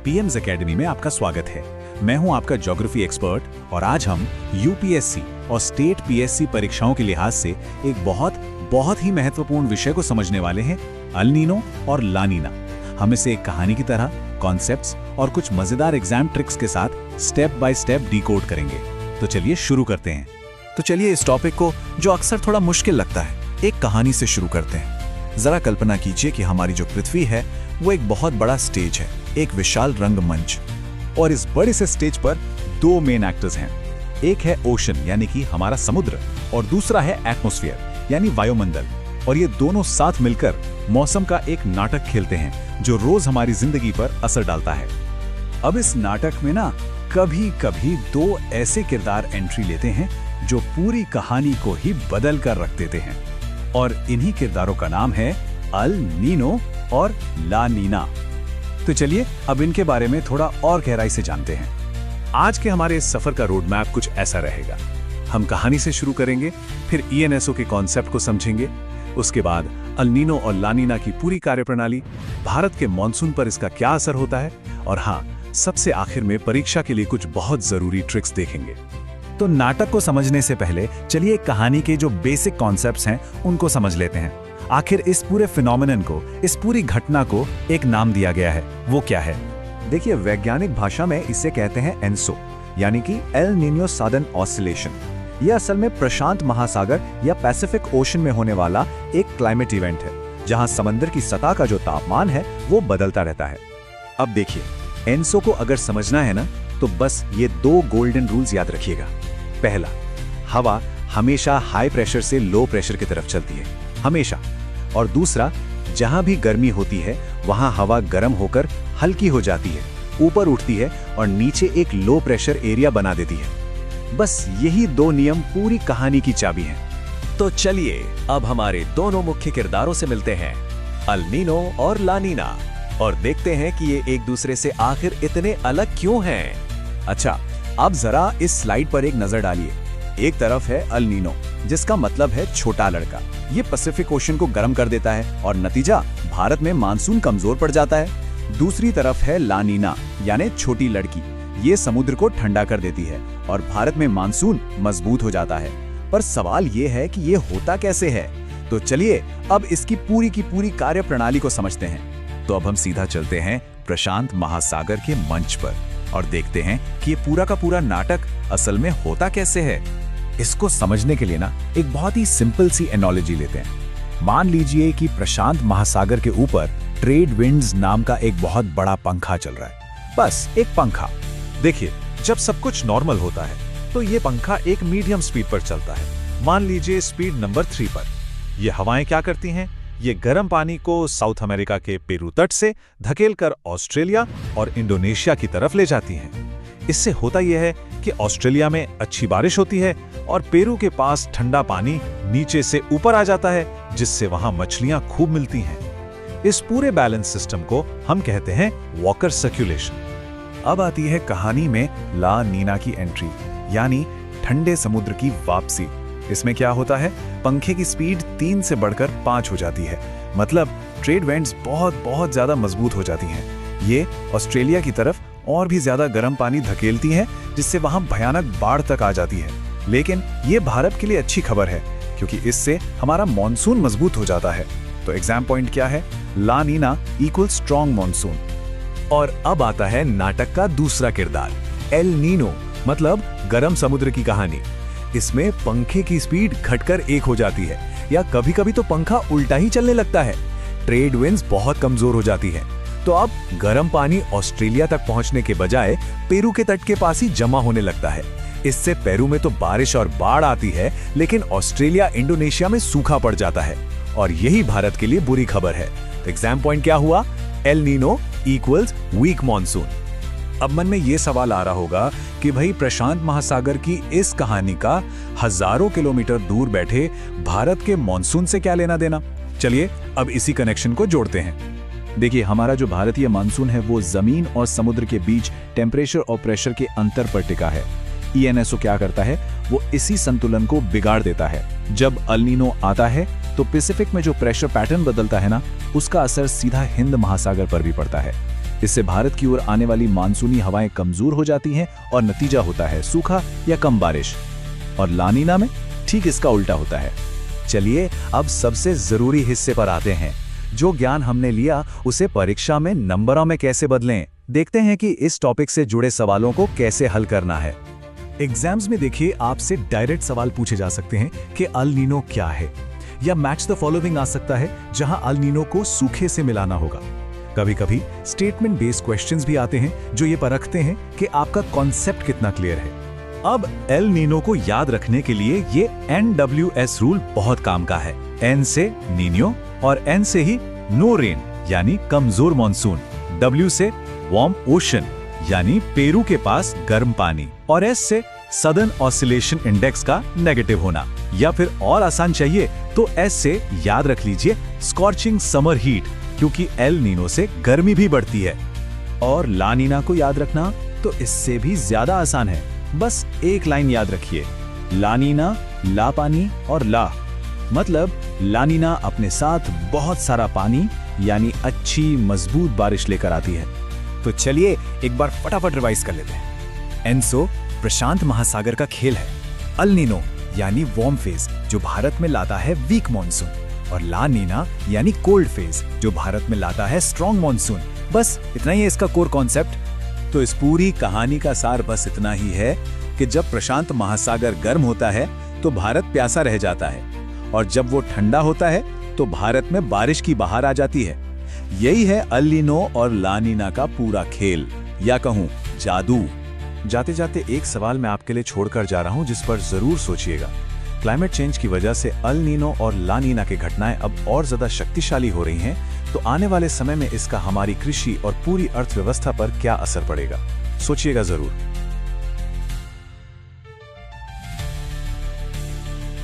PM's academy में आपका स्वागत है। मैं हूं आपका ज्योग्राफी एक्सपर्ट और आज हम यूपीएससी और स्टेट पीएससी परीक्षाओं के लिहाज से एक बहुत ही महत्वपूर्ण विषय को समझने वाले हैं, अल नीनो और ला नीना। हम इसे एक कहानी की तरह कॉन्सेप्ट्स और कुछ मजेदार एग्जाम ट्रिक्स के साथ स्टेप बाय स्टेप डिकोड करेंगे। तो चलिए शुरू करते हैं। तो चलिए इस टॉपिक को, जो अक्सर थोड़ा मुश्किल लगता है, एक कहानी से शुरू करते हैं। जरा कल्पना कीजिए कि हमारी जो पृथ्वी है वो एक बहुत बड़ा स्टेज है, एक विशाल रंगमंच। और इस बड़े से स्टेज पर दो मेन एक्टर्स हैं। एक है ओशन यानी कि हमारा समुद्र और दूसरा है एटमॉस्फेयर यानी वायुमंडल। और ये दोनों साथ मिलकर मौसम का एक नाटक खेलते हैं जो रोज हमारी जिंदगी पर असर डालता है। अब इस नाटक में ना कभी कभी दो ऐसे किरदार एंट्री लेते हैं जो पूरी कहानी को ही बदल कर रख देते हैं, और इन्हीं किरदारों का नाम है अल नीनो और ला नीना। तो चलिए अब इनके बारे में थोड़ा और गहराई से जानते हैं। आज के हमारे इस सफर का रोड मैप कुछ ऐसा रहेगा। हम कहानी से शुरू करेंगे, फिर ईएनएसओ के कॉन्सेप्ट को समझेंगे, उसके बाद अल नीनो और ला नीना की पूरी कार्यप्रणाली, भारत के मॉनसून पर इसका क्या असर होता है, और हाँ, सबसे आखिर में परीक्षा के लिए कुछ बहुत जरूरी ट्रिक्स देखेंगे। तो नाटक को समझने से पहले चलिए कहानी के जो बेसिक कॉन्सेप्ट्स हैं उनको समझ लेते हैं। आखिर इस पूरे फिनोमेनन को, इस पूरी घटना को एक नाम दिया गया है, वो क्या है? देखिए, वैज्ञानिक भाषा में इसे कहते हैं एनसो, यानी कि एल नीनो सदर्न ऑसिलेशन। यह असल में प्रशांत महासागर या पैसिफिक ओशन में होने वाला एक क्लाइमेट इवेंट है, जहां समंदर की सतह का जो तापमान है वो बदलता रहता है। अब देखिए, एनसो को अगर समझना है ना, तो बस ये दो गोल्डन रूल्स याद रखिएगा। पहला, हवा हमेशा हाई प्रेशर से लो प्रेशर की तरफ चलती है, हमेशा। और दूसरा, जहां भी गर्मी होती है वहां हवा गर्म होकर हल्की हो जाती है, ऊपर उठती है और नीचे एक लो प्रेशर एरिया बना देती है। बस यही दो नियम पूरी कहानी की चाबी हैं। तो चलिए अब हमारे दोनों मुख्य किरदारों से मिलते हैं, अल नीनो और ला नीना, और देखते हैं कि ये एक दूसरे से आखिर इतने अलग क्यों हैं। अच्छा, अब जरा इस स्लाइड पर एक नजर डालिए। एक तरफ है अल नीनो, जिसका मतलब है छोटा लड़का। ये पैसिफिक ओशन को गर्म कर देता है और नतीजा, भारत में मानसून कमजोर पड़ जाता है। दूसरी तरफ है ला नीना, यानी छोटी लड़की। ये समुद्र को ठंडा कर देती है और भारत में मानसून मजबूत हो जाता है। पर सवाल ये है कि ये होता कैसे है? तो चलिए अब इसकी पूरी की पूरी कार्यप्रणाली को समझते हैं। तो अब हम सीधा चलते हैं प्रशांत महासागर के मंच पर और देखते हैं कि ये पूरा का पूरा नाटक असल में होता कैसे है। इसको समझने के लिए ना एक बहुत ही सिंपल सी एनालॉजी लेते हैं। मान लीजिए कि प्रशांत महासागर के ऊपर ट्रेड विंड्स नाम का एक बहुत बड़ा पंखा चल रहा है, बस एक पंखा। देखिए, जब सब कुछ नॉर्मल होता है तो ये पंखा एक मीडियम स्पीड पर चलता है, मान लीजिए स्पीड नंबर 3 पर। ये हवाएं क्या करती हैं? ये गर्म पानी को साउथ अमेरिका के पेरू तट से धकेलकर ऑस्ट्रेलिया और इंडोनेशिया की तरफ ले जाती हैं। इससे होता यह है कि ऑस्ट्रेलिया में अच्छी बारिश होती है और पेरू के पास ठंडा पानी नीचे से ऊपर आ जाता है, जिससे वहां मछलियां खूब मिलती हैं। इस पूरे बैलेंस सिस्टम को हम कहते हैं वॉकर सर्कुलेशन। अब आती है कहानी में ला नीना की एंट्री, यानी ठंडे समुद्र की वापसी। इसमें क्या होता है? पंखे की स्पीड 3 से बढ़कर 5 हो जाती है। मतलब ट्रेड विंड्स बहुत ज्यादा मजबूत हो जाती हैं। ये ऑस्ट्रेलिया की तरफ और भी ज्यादा गर्म पानी धकेलती हैं, जिससे वहां भयानक बाढ़ तक आ जाती है। लेकिन ये भारत के लिए अच्छी खबर है, क्योंकि इससे हमारा मॉनसून मजबूत हो जाता है। तो एग्जाम पॉइंट क्या है? ला नीना इक्वल स्ट्रॉन्ग मॉनसून। और अब आता है नाटक का दूसरा किरदार, एल नीनो, मतलब गर्म समुद्र की कहानी। इसमें पंखे की स्पीड घटकर 1 हो जाती है, या कभी कभी तो पंखा उल्टा ही चलने लगता है। ट्रेड विंड्स बहुत कमजोर हो जाती है, तो अब गर्म पानी ऑस्ट्रेलिया तक पहुंचने के बजाय पेरू के तट के पास ही जमा होने लगता है। इससे पेरू में तो बारिश और बाढ़ आती है, लेकिन ऑस्ट्रेलिया इंडोनेशिया में सूखा पड़ जाता है, और यही भारत के लिए बुरी खबर है। तो एग्जाम पॉइंट क्या हुआ? El Nino equals weak monsoon. अब मन में ये सवाल आ रहा होगा कि भाई, प्रशांत महासागर की इस कहानी का हजारों किलोमीटर दूर बैठे भारत के मॉनसून से क्या लेना देना? चलिए अब इसी कनेक्शन को जोड़ते हैं। देखिए, हमारा जो भारतीय मानसून है वो जमीन और समुद्र के बीच टेम्परेचर और प्रेशर के अंतर पर टिका है। ईएनएसओ क्या करता है? वो इसी संतुलन को बिगाड़ देता है। जब अल नीनो आता है तो पैसिफिक में जो प्रेशर पैटर्न बदलता है ना, उसका असर सीधा हिंद महासागर पर भी पड़ता है। इससे भारत की ओर आने वाली मानसूनी हवाएं कमजोर हो जाती हैं और नतीजा होता है सूखा या कम बारिश। और ला नीना में ठीक इसका उल्टा होता है। चलिए अब सबसे जरूरी हिस्से पर आते हैं। जो ज्ञान हमने लिया उसे परीक्षा में नंबरों में कैसे बदलें। देखते हैं कि इस टॉपिक से जुड़े सवालों को कैसे हल करना है। एग्जाम्स में देखिए आपसे डायरेक्ट सवाल पूछे जा सकते हैं कि अल नीनो क्या है, या मैच द फॉलोइंग आ सकता है जहां अल नीनो को सूखे से मिलाना होगा। कभी कभी स्टेटमेंट बेस्ड क्वेश्चंस भी आते हैं जो ये परखते हैं कि आपका कॉन्सेप्ट कितना क्लियर है। अब एल नीनो को याद रखने के लिए ये NWS रूल बहुत काम का है। N से नीनियो और N से ही नो रेन यानी कमजोर मॉनसून, W से वार्म ओशन यानी पेरू के पास गर्म पानी, और S से सदर्न ऑसिलेशन इंडेक्स का नेगेटिव होना। या फिर और आसान चाहिए तो S से याद रख लीजिए स्कॉर्चिंग समर हीट, क्योंकि एल नीनो से गर्मी भी बढ़ती है। और ला नीना को याद रखना तो इससे भी ज्यादा आसान है। बस एक लाइन याद रखिए, ला नीना, ला पानी और ला, मतलब ला नीना अपने साथ बहुत सारा पानी यानी अच्छी मजबूत बारिश लेकर आती है। तो चलिए एक बार फटाफट रिवाइज कर लेते हैं। एनसो प्रशांत महासागर का खेल है, अल नीनो यानी वार्म फेज जो भारत में लाता है वीक मॉनसून, और ला नीना यानी कोल्ड फेज जो भारत में लाता है स्ट्रॉन्ग मॉनसून। बस इतना ही है इसका कोर कॉन्सेप्ट। तो इस पूरी कहानी का सार बस इतना ही है कि जब प्रशांत महासागर गर्म होता है तो भारत प्यासा रह जाता है, और जब वो ठंडा होता है तो भारत में बारिश की बहार आ जाती है। यही है अल नीनो और ला नीना का पूरा खेल, या कहूं जादू। जाते जाते एक सवाल मैं आपके लिए छोड़कर जा रहा हूं जिस पर जरूर सोचिएगा। क्लाइमेट चेंज की वजह से अल नीनो और ला नीना की घटनाएं अब और ज्यादा शक्तिशाली हो रही हैं, तो आने वाले समय में इसका हमारी कृषि और पूरी अर्थव्यवस्था पर क्या असर पड़ेगा, सोचिएगा जरूर।